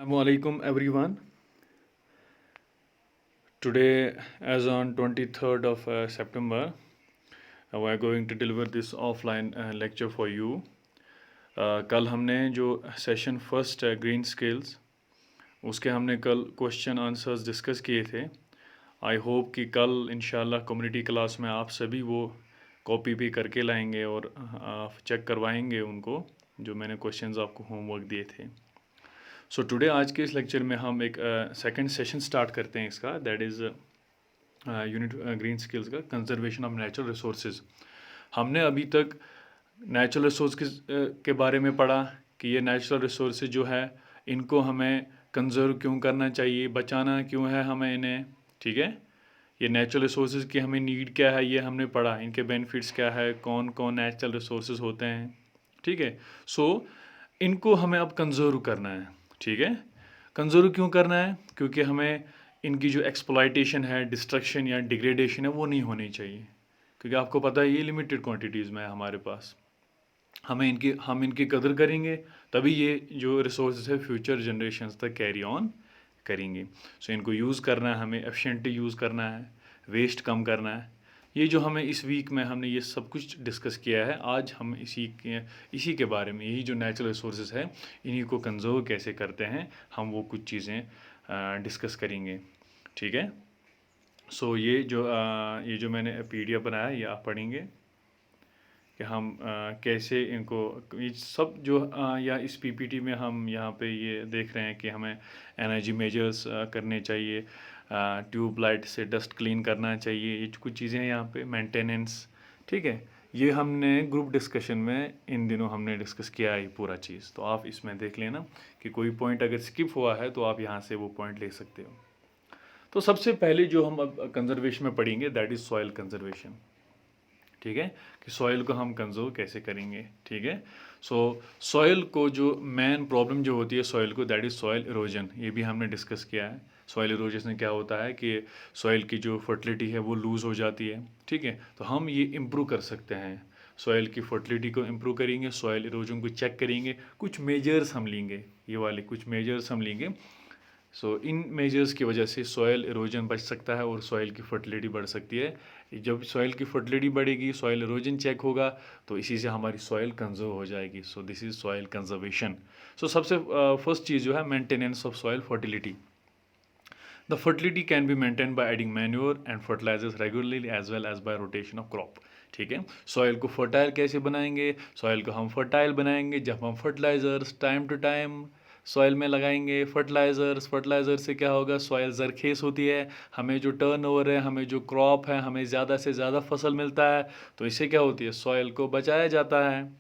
Assalamualaikum everyone. Today, as on 23rd of September, we are going to deliver this offline lecture for you. कल हमने जो session first green skills उसके हमने कल question answers discuss किए थे. I hope कि कल इंशाल्लाह कम्युनिटी क्लास में आप सभी वो कॉपी भी करके लाएंगे और चेक करवाएंगे उनको जो मैंने क्वेश्चंस आपको होमवर्क दिए थे. सो टुडे आज के इस लेक्चर में हम एक सेकंड सेशन स्टार्ट करते हैं इसका, that is unit green skills का कंजर्वेशन ऑफ नेचुरल रिसोर्सेज. हमने अभी तक नेचुरल रिसोर्स के बारे में पढ़ा कि ये नेचुरल रिसोर्सेज जो है इनको हमें कंजर्व क्यों करना चाहिए, बचाना क्यों है हमें इन्हें. ठीक है, ये नेचुरल रिसोर्सेज की हमें नीड क्या है ये हमने पढ़ा, इनके बेनिफिट्स क्या है, कौन कौन नेचुरल रिसोर्सेज होते हैं. ठीक है, सो इनको हमें अब कंजर्व करना है. ठीक है, कंजर्व क्यों करना है? क्योंकि हमें इनकी जो एक्सप्लॉयटेशन है, डिस्ट्रक्शन या डिग्रेडेशन है वो नहीं होनी चाहिए. क्योंकि आपको पता है ये लिमिटेड क्वांटिटीज़ में है हमारे पास. हम इनकी कदर करेंगे तभी ये जो रिसोर्सेज है फ्यूचर जनरेशन्स तक कैरी ऑन करेंगे. सो इनको यूज़ करना है, हमें एफिशिएंटली यूज़ करना है, वेस्ट कम करना है. ये जो हमें इस वीक में हमने ये सब कुछ डिस्कस किया है, आज हम इसी के बारे में, यही जो नेचुरल रिसोर्सेज है इन्हीं को कंजर्व कैसे करते हैं हम वो कुछ चीज़ें डिस्कस करेंगे. ठीक है, सो ये जो मैंने पीडीएफ बनाया ये आप पढ़ेंगे कि हम कैसे इनको ये सब जो या इस पीपीटी में हम यहाँ पे ये देख रहे हैं कि हमें एनर्जी मेजर्स करने चाहिए, ट्यूब लाइट से डस्ट क्लीन करना चाहिए, ये कुछ चीज़ें हैं यहाँ पे, मेंटेनेंस. ठीक है, ये हमने ग्रुप डिस्कशन में इन दिनों हमने डिस्कस किया है पूरा चीज़. तो आप इसमें देख लेना कि कोई पॉइंट अगर स्किप हुआ है तो आप यहाँ से वो पॉइंट ले सकते हो. तो सबसे पहले जो हम अब कंजर्वेशन में पढ़ेंगे दैट इज़ सॉइल कंजर्वेशन. ठीक है, कि सॉइल को हम कंजर्व कैसे करेंगे. ठीक है, सो सॉइल को जो मेन प्रॉब्लम जो होती है सॉइल को दैट इज़ सॉइल इरोजन. ये भी हमने डिस्कस किया है. सॉइल इरोजन में क्या होता है कि सॉइल की जो फर्टिलिटी है वो लूज़ हो जाती है. ठीक है, तो हम ये इम्प्रूव कर सकते हैं, सॉइल की फर्टिलिटी को इम्प्रूव करेंगे, सॉइल इरोजन को चेक करेंगे, कुछ मेजर्स हम लेंगे, ये वाले कुछ मेजर्स हम लेंगे. सो इन मेजर्स की वजह से सॉइल इरोजन बच सकता है और सॉइल की फर्टिलिटी बढ़ सकती है. जब सॉइल की फर्टिलिटी बढ़ेगी, सॉइल इरोजन चेक होगा, तो इसी से हमारी सॉइल कंजर्व हो जाएगी. So this is soil conservation. So सबसे फर्स्ट चीज़ जो है maintenance of soil fertility. The fertility can be maintain by adding manure and fertilisers regularly as well as by rotation of crop. ठीक है, soil को fertile कैसे बनाएंगे? Soil को हम फर्टाइल बनाएंगे जब हम fertilizers time to time soil में लगाएंगे. फर्टिलाइज़र से क्या होगा, सॉइल जरखेज़ होती है, हमें जो टर्नओवर है, हमें जो क्रॉप है, हमें ज़्यादा से ज़्यादा फसल मिलता है. तो इससे क्या होती है, सॉइल को बचाया जाता है.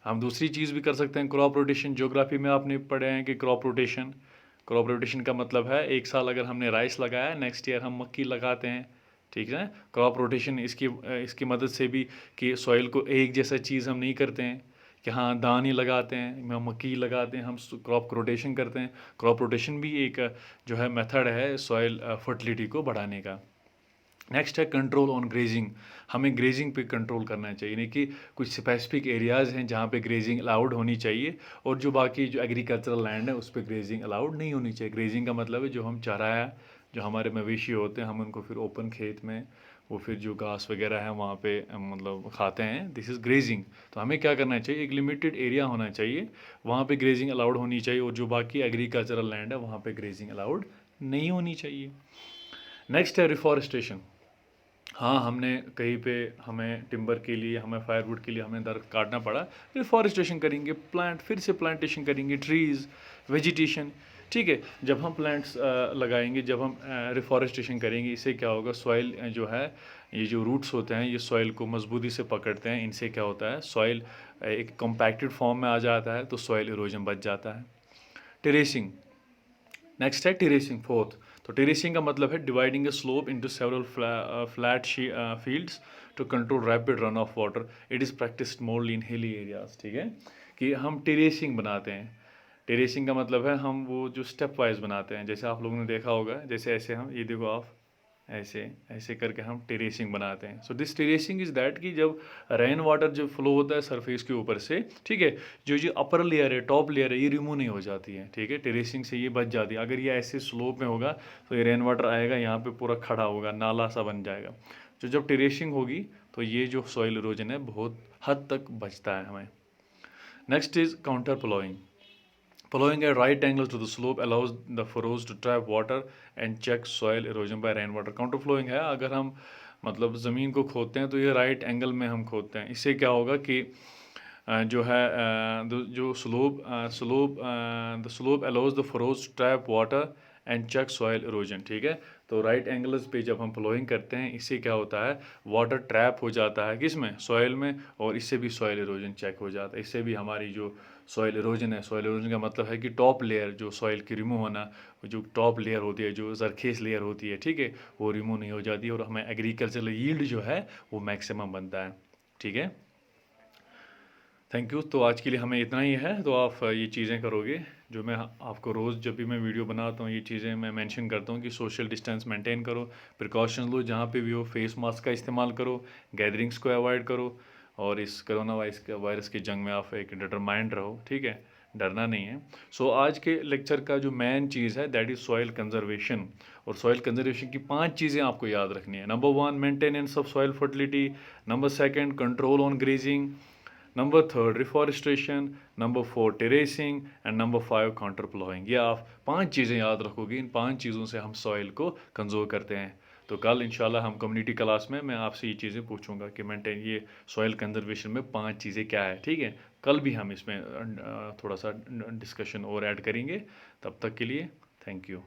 हम दूसरी चीज़ भी कर सकते हैं, क्रॉप रोटेशन. ज्योग्राफी में आपने पढ़े हैं कि क्रॉप रोटेशन का मतलब है एक साल अगर हमने राइस लगाया, नेक्स्ट ईयर हम मक्की लगाते हैं. ठीक है, क्रॉप रोटेशन इसकी मदद से भी कि सॉइल को एक जैसा चीज़ हम नहीं करते हैं कि हाँ धान ही लगाते हैं, मक्की लगाते हैं, हम क्रॉप रोटेशन करते हैं. क्रॉप रोटेशन भी एक जो है मेथड है सॉइल फर्टिलिटी को बढ़ाने का. नेक्स्ट है कंट्रोल ऑन ग्रेजिंग. हमें ग्रेजिंग पे कंट्रोल करना चाहिए, यानी कि कुछ स्पेसिफिक एरियाज़ हैं जहाँ पे ग्रेजिंग अलाउड होनी चाहिए और जो बाकी जो एग्रीकल्चरल लैंड है उस पर ग्रेजिंग अलाउड नहीं होनी चाहिए. ग्रेजिंग का मतलब है जो हम चराया, जो हमारे मवेशी होते हैं, हम उनको फिर ओपन खेत में वो फिर जो घास वगैरह है वहाँ पे मतलब खाते हैं, दिस इज़ ग्रेजिंग. तो हमें क्या करना चाहिए, एक लिमिटेड एरिया होना चाहिए, वहाँ पे ग्रेजिंग अलाउड होनी चाहिए और जो बाकी एग्रीकल्चरल लैंड है वहाँ पे ग्रेजिंग अलाउड नहीं होनी चाहिए. नेक्स्ट है रिफॉरेस्टेशन. हाँ, हमने कहीं पे हमें टिम्बर के लिए, हमें फायरवुड के लिए हमें दरख्त काटना पड़ा, रिफॉरेस्टेशन करेंगे, फिर से प्लांटेशन करेंगे, ट्रीज़, वेजिटेशन. ठीक है, जब हम प्लांट्स लगाएंगे, जब हम रिफॉरेस्टेशन करेंगे, इससे क्या होगा, सॉइल जो है, ये जो रूट्स होते हैं ये सॉइल को मजबूती से पकड़ते हैं. इनसे क्या होता है, सॉइल एक कॉम्पैक्टेड फॉर्म में आ जाता है, तो सॉइल इरोजन बच जाता है. टेरेसिंग. नेक्स्ट है टेरेसिंग, फोर्थ. तो टेरेसिंग का मतलब है dividing a slope into several flat fields to control rapid run off water. It is practised morally in hilly areas. ठीक है, कि हम टेरेसिंग बनाते हैं. टेरेसिंग का मतलब है हम वो जो स्टेप वाइज बनाते हैं, जैसे आप लोगों ने देखा होगा, जैसे ऐसे हम ये देखो आप ऐसे ऐसे करके हम टेरेसिंग बनाते हैं। So this terracing is that कि जब रेन वाटर जब फ्लो होता है सरफेस के ऊपर से, ठीक है, जो अपर लेयर है, टॉप लेयर है, ये रिमूव नहीं हो जाती है, ठीक है, टेरेसिंग से ये बच जाती है। अगर ये ऐसे स्लोप में होगा तो ये रेन वाटर आएगा यहाँ पे पूरा खड़ा होगा, नाला सा बन जाएगा। तो जब टेरेसिंग होगी तो ये जो सॉइल इरोजन है बहुत हद तक बचता है हमें। Next is counter ploughing. Plowing at right angles to the slope allows the furrows to trap water and check soil erosion by rainwater. Contour ploughing है, अगर हम मतलब ज़मीन को खोदते हैं तो ये राइट एंगल में हम खोदते हैं। इससे क्या होगा कि जो है जो the slope allows the furrows trap water and check soil erosion, ठीक है। तो राइट एंगल्स पे जब हम प्लोइंग करते हैं इससे क्या होता है, वाटर ट्रैप हो जाता है किस में, सॉइल में, और इससे भी सॉइल इरोजन चेक हो जाता है। इससे भी हमारी जो सॉइल इरोजन है, सॉइल इरोजन का मतलब है कि टॉप लेयर जो सॉइल की रिमूव होना, जो टॉप लेयर होती है, जो जरखेज लेयर होती है, ठीक है, वो रिमूव नहीं हो जाती और हमें एग्रीकल्चरल यील्ड जो है वो मैक्सिमम बनता है, ठीक है। Thank you. तो आज के लिए हमें इतना ही है। तो आप ये चीज़ें करोगे जो मैं आपको रोज़ जब भी मैं वीडियो बनाता हूँ ये चीज़ें मैं मेंशन करता हूँ कि सोशल डिस्टेंस मेंटेन करो, प्रिकॉशंस लो जहाँ पे भी हो, फेस मास्क का इस्तेमाल करो, गैदरिंग्स को अवॉइड करो, और इस कोरोना वायरस की जंग में आप एक डिटरमाइंड रहो, ठीक है, डरना नहीं है। सो आज के लेक्चर का जो मेन चीज़ है दैट इज़ सॉइल कंजर्वेशन। और सॉइल कंजर्वेशन की 5 चीज़ें आपको याद रखनी है। Number 1 maintenance of soil fertility, number 2 control on grazing, number 3 reforestation, number 4 terracing, and number 5 counter ploughing. ये आप 5 चीज़ें याद रखोगे। इन 5 चीज़ों से हम सॉइल को कंजर्व करते हैं। तो कल इंशाल्लाह हम कम्युनिटी क्लास में मैं आपसे ये चीज़ें पूछूंगा कि मेंटेन ये सॉइल कंजर्वेशन में 5 चीज़ें क्या है, ठीक है। कल भी हम इसमें थोड़ा सा डिस्कशन और ऐड करेंगे। तब तक के लिए थैंक यू।